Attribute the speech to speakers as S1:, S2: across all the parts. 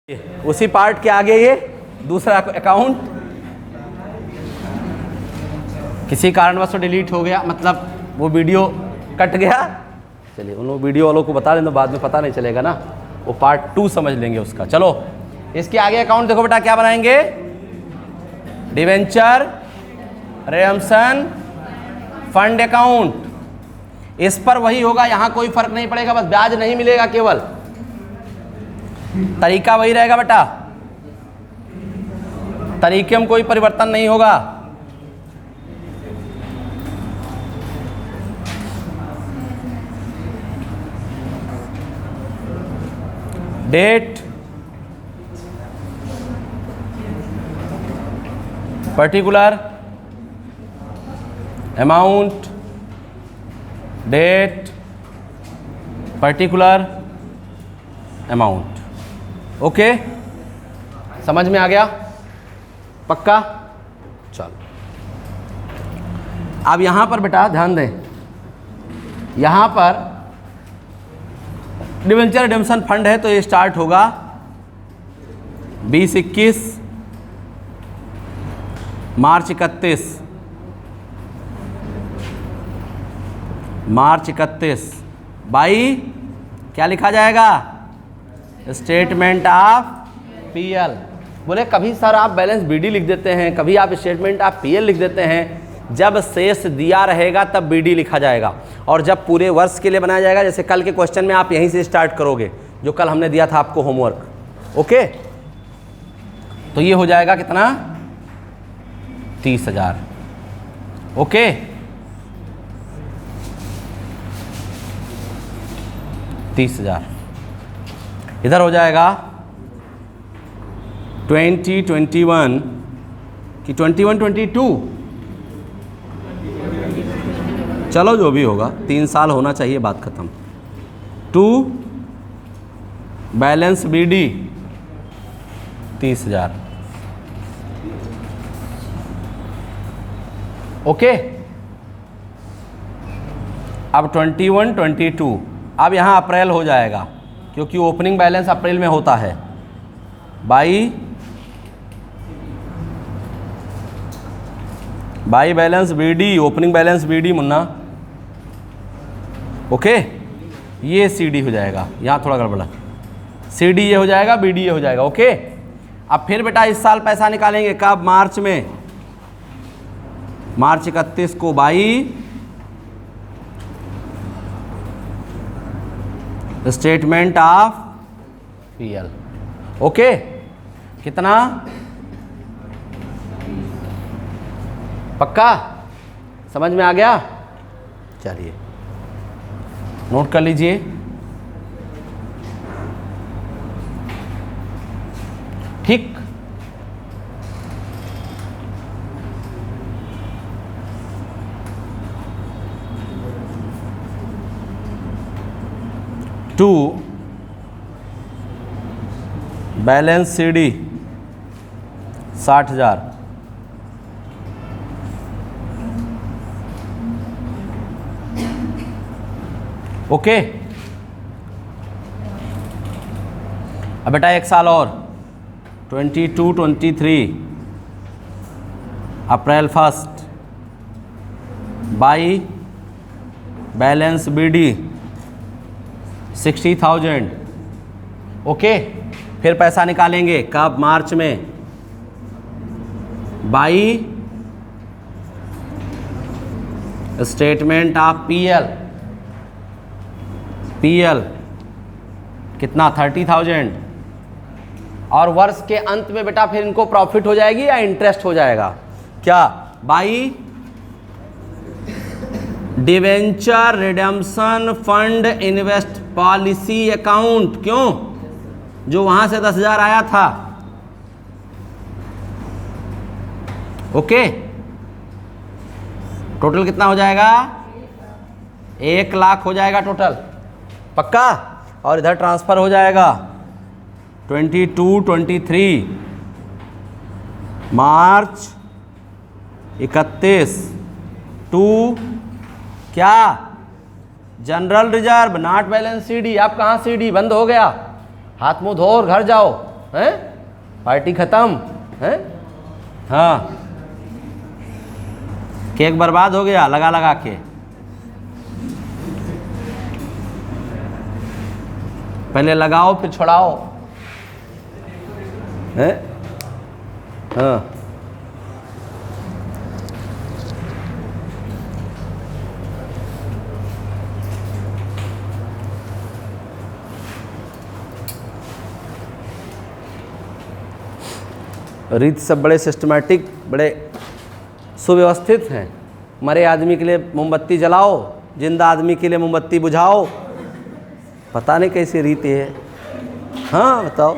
S1: उसी पार्ट के आगे ये दूसरा अकाउंट किसी कारणवश तो डिलीट हो गया, मतलब वो वीडियो कट गया। चलिए उन वीडियो वालों को बता दें तो बाद में पता नहीं चलेगा ना, वो पार्ट 2 समझ लेंगे उसका। चलो इसके आगे अकाउंट देखो बेटा, क्या बनाएंगे? Debenture redemption fund account. इस पर वही होगा, यहाँ कोई फर्क नहीं पड़ेगा, बस ब्याज नहीं मिलेगा, केवल तरीका वही रहेगा बेटा, तरीके में कोई परिवर्तन नहीं होगा। Date, particular, amount, date, particular, amount. Okay, समझ में आ गया? पक्का? चलो अब यहां पर बेटा ध्यान दें, यहां पर डिवेंचर रिडेम्पशन फंड है तो ये स्टार्ट होगा 20-21 मार्च 31 बाई क्या लिखा जाएगा? Statement of PL. बोले कभी सर आप बैलेंस बीडी लिख देते हैं, कभी आप स्टेटमेंट ऑफ पीएल लिख देते हैं। जब शेष दिया रहेगा तब बीडी लिखा जाएगा, और जब पूरे वर्ष के लिए बनाया जाएगा, जैसे कल के क्वेश्चन में आप यहीं से स्टार्ट करोगे, जो कल हमने दिया था आपको होमवर्क। ओके, तो ये हो जाएगा कितना? 30,000। ओके, इधर हो जाएगा 2021 कि 21-22, चलो जो भी होगा, 3 साल होना चाहिए, बात खत्म। 2 बैलेंस बीडी 30,000। ओके, अब 21-22, अब यहाँ अप्रैल हो जाएगा क्योंकि ओपनिंग बैलेंस अप्रैल में होता है। By balance BD, opening balance BD मुन्ना। ओके, ये सीडी हो जाएगा, यहाँ थोड़ा गड़बड़ा, सीडी ये हो जाएगा, बीडी ये हो जाएगा। ओके, अब फिर बेटा इस साल पैसा निकालेंगे कब? मार्च में, मार्च 31 को by statement of PL. Okay, कितना? पक्का? समझ में आ गया? चलिए नोट कर लीजिए। ठीक, टू बैलेंस सीडी 60,000। ओके, अब बेटा एक साल और 22-23 अप्रैल 1 बाई बैलेंस बीडी 60,000। ओके, फिर पैसा निकालेंगे कब? मार्च में, बाई स्टेटमेंट ऑफ पीएल कितना? 30,000। और वर्ष के अंत में बेटा फिर इनको प्रॉफिट हो जाएगी या इंटरेस्ट हो जाएगा? क्या? By debenture redemption fund invest policy account. क्यों? जो वहां से 10,000 आया था। ओके, टोटल कितना हो जाएगा? 1 लाख हो जाएगा टोटल। पक्का? और इधर ट्रांसफर हो जाएगा 22-23 मार्च 31 टू क्या? General reserve, not balance CD. आप कहाँ सीडी? बंद हो गया, हाथ मुंह धो और घर जाओ, हैं, पार्टी खत्म है। हाँ, केक बर्बाद हो गया लगा लगा के। पहले लगाओ फिर छुड़ाओ, हैं? हाँ, रीत सब बड़े सिस्टमैटिक, बड़े सुव्यवस्थित हैं। मरे आदमी के लिए मोमबत्ती जलाओ, जिंदा आदमी के लिए मोमबत्ती बुझाओ। पता नहीं कैसी रीत है। हाँ बताओ।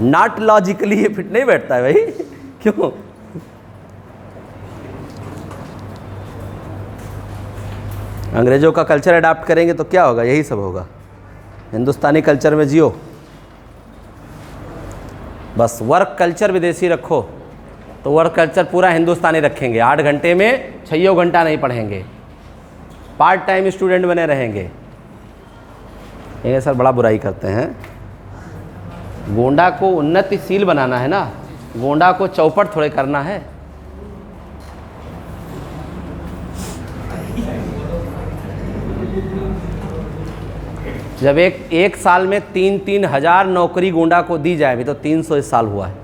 S1: नॉट लॉजिकली ये फिट नहीं बैठता है भाई। क्यों? अंग्रेजों का कल्चर अडॉप्ट करेंगे तो क्या होगा? यही सब होगा। हिंदुस्तानी कल्चर में जियो, बस वर्क कल्चर विदेशी रखो तो वर्क कल्चर पूरा हिंदुस्तानी रखेंगे। 8 घंटे में 6 घंटा नहीं पढ़ेंगे, पार्ट टाइम स्टूडेंट बने रहेंगे। ये सर बड़ा बुराई करते हैं। गोंडा को उन्नतिशील बनाना है ना, गोंडा को चौपट थोड़े करना है। जब एक साल में 3-3 हज़ार नौकरी गोंडा को दी जाए, भी तो 300 इस साल हुआ है,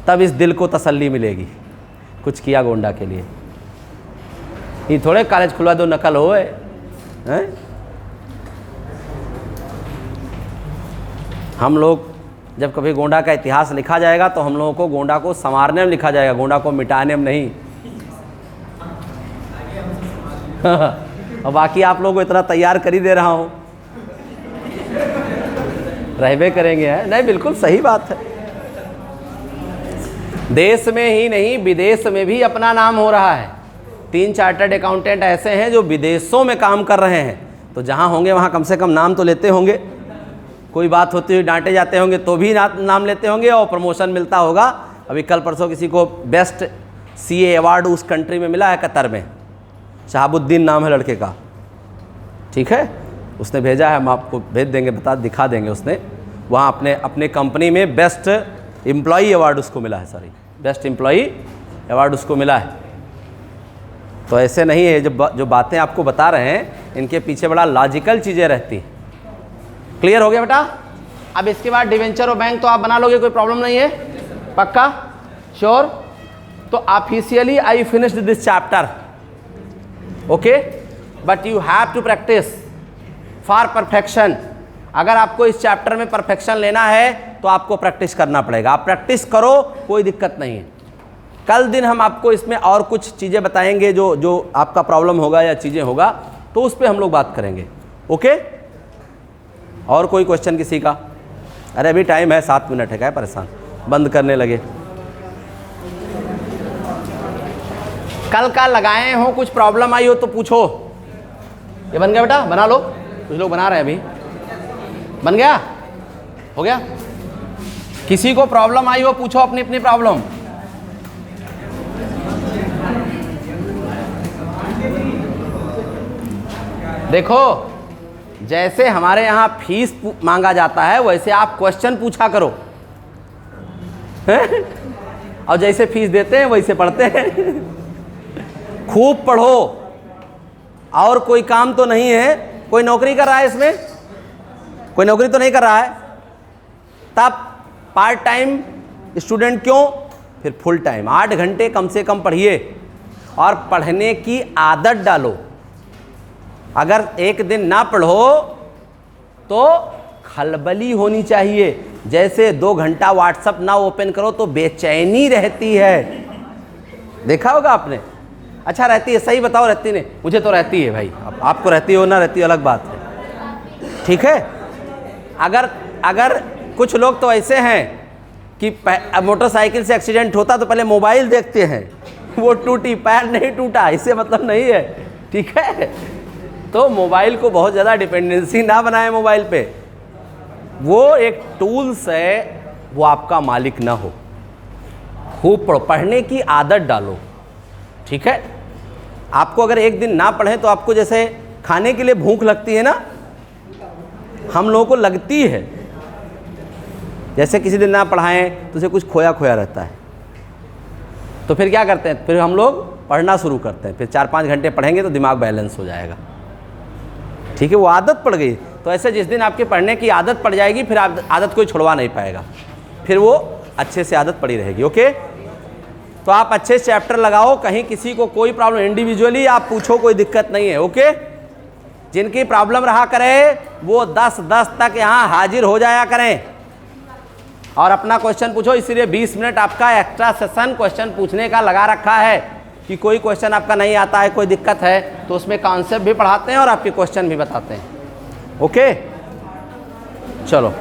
S1: तब इस दिल को तसल्ली मिलेगी कुछ किया गोंडा के लिए। ये थोड़े कॉलेज खुलवा दो नकल हो हैं। हम लोग जब कभी गोंडा का इतिहास लिखा जाएगा तो हम लोगों को गोंडा को संवारने में लिखा जाएगा, गोंडा को मिटाने में नहीं। और बाकी आप लोगों को इतना तैयार कर ही दे रहा हूँ, रहबे करेंगे। हैं नहीं, बिल्कुल सही बात है। देश में ही नहीं विदेश में भी अपना नाम हो रहा है। 3 चार्टर्ड अकाउंटेंट ऐसे हैं जो विदेशों में काम कर रहे हैं, तो जहाँ होंगे वहाँ कम से कम नाम तो लेते होंगे। कोई बात होती हुई डांटे जाते होंगे तो भी नाम लेते होंगे और प्रमोशन मिलता होगा। अभी कल परसों किसी को बेस्ट CA अवार्ड उस कंट्री में मिला है, कतर में। शहाबुद्दीन नाम है लड़के का, ठीक है। उसने भेजा है, हम आपको भेज देंगे, दिखा देंगे। उसने वहाँ अपने कंपनी में बेस्ट एम्प्लॉई अवार्ड उसको मिला है, सॉरी बेस्ट एम्प्लॉई अवार्ड उसको मिला है। तो ऐसे नहीं है, जो बातें आपको बता रहे हैं इनके पीछे बड़ा लॉजिकल चीज़ें रहती हैं। क्लियर हो गया बेटा? अब इसके बाद डिवेंचर और बैंक तो आप बना लोगे, कोई प्रॉब्लम नहीं है, पक्का श्योर? तो officially I finished this chapter, okay, but you have to practice for perfection. अगर आपको इस चैप्टर में परफेक्शन लेना है तो आपको प्रैक्टिस करना पड़ेगा। आप प्रैक्टिस करो, कोई दिक्कत नहीं है। कल दिन हम आपको इसमें और कुछ चीज़ें बताएंगे जो आपका प्रॉब्लम होगा या चीज़ें होगा, तो उस पर हम लोग बात करेंगे, ओके। और कोई क्वेश्चन किसी का? अरे अभी टाइम है, 7 मिनट है, क्या है परेशान, बंद करने लगे। कल का लगाए हो, कुछ प्रॉब्लम आई हो तो पूछो। ये बन गया बेटा? बना लो, कुछ लोग बना रहे हैं अभी। बन गया? हो गया? किसी को प्रॉब्लम आई हो पूछो अपनी अपनी प्रॉब्लम। देखो, जैसे हमारे यहाँ फीस मांगा जाता है वैसे आप क्वेश्चन पूछा करो। और जैसे फीस देते हैं वैसे पढ़ते हैं। खूब पढ़ो, और कोई काम तो नहीं है। कोई नौकरी कर रहा है इसमें? कोई नौकरी तो नहीं कर रहा है, तब पार्ट टाइम स्टूडेंट क्यों, फिर फुल टाइम। 8 घंटे कम से कम पढ़िए और पढ़ने की आदत डालो। अगर एक दिन ना पढ़ो तो खलबली होनी चाहिए। जैसे 2 घंटा व्हाट्सएप ना ओपन करो तो बेचैनी रहती है, देखा होगा आपने। अच्छा रहती है, सही बताओ रहती नहीं? मुझे तो रहती है भाई, आपको रहती हो ना रहती हो अलग बात है, ठीक है। अगर कुछ लोग तो ऐसे हैं कि मोटरसाइकिल से एक्सीडेंट होता तो पहले मोबाइल देखते हैं, वो टूटी, पैर नहीं टूटा, इससे मतलब नहीं है, ठीक है। तो मोबाइल को बहुत ज़्यादा डिपेंडेंसी ना बनाए मोबाइल पे। वो एक टूल्स है, वो आपका मालिक ना हो। खूब पढ़ो, पढ़ने की आदत डालो, ठीक है। आपको अगर एक दिन ना पढ़ें तो आपको जैसे खाने के लिए भूख लगती है ना, हम लोगों को लगती है। जैसे किसी दिन ना पढ़ाएं तो उसे कुछ खोया खोया रहता है, तो फिर क्या करते हैं, फिर हम लोग पढ़ना शुरू करते हैं, फिर 4-5 घंटे पढ़ेंगे तो दिमाग बैलेंस हो जाएगा। ठीक है, वो आदत पड़ गई। तो ऐसे जिस दिन आपके पढ़ने की आदत पड़ जाएगी, फिर आप आदत कोई छुड़वा नहीं पाएगा, फिर वो अच्छे से आदत पड़ी रहेगी। ओके, तो आप अच्छे चैप्टर लगाओ, कहीं किसी को कोई प्रॉब्लम, इंडिविजुअली आप पूछो, कोई दिक्कत नहीं है। ओके, जिनकी प्रॉब्लम रहा करे वो 10-10 तक यहाँ हाजिर हो जाया करें और अपना क्वेश्चन पूछो। इसीलिए 20 मिनट आपका एक्स्ट्रा सेशन क्वेश्चन पूछने का लगा रखा है कि कोई क्वेश्चन आपका नहीं आता है, कोई दिक्कत है, तो उसमें कॉन्सेप्ट भी पढ़ाते हैं और आपके क्वेश्चन भी बताते हैं। ओके, चलो।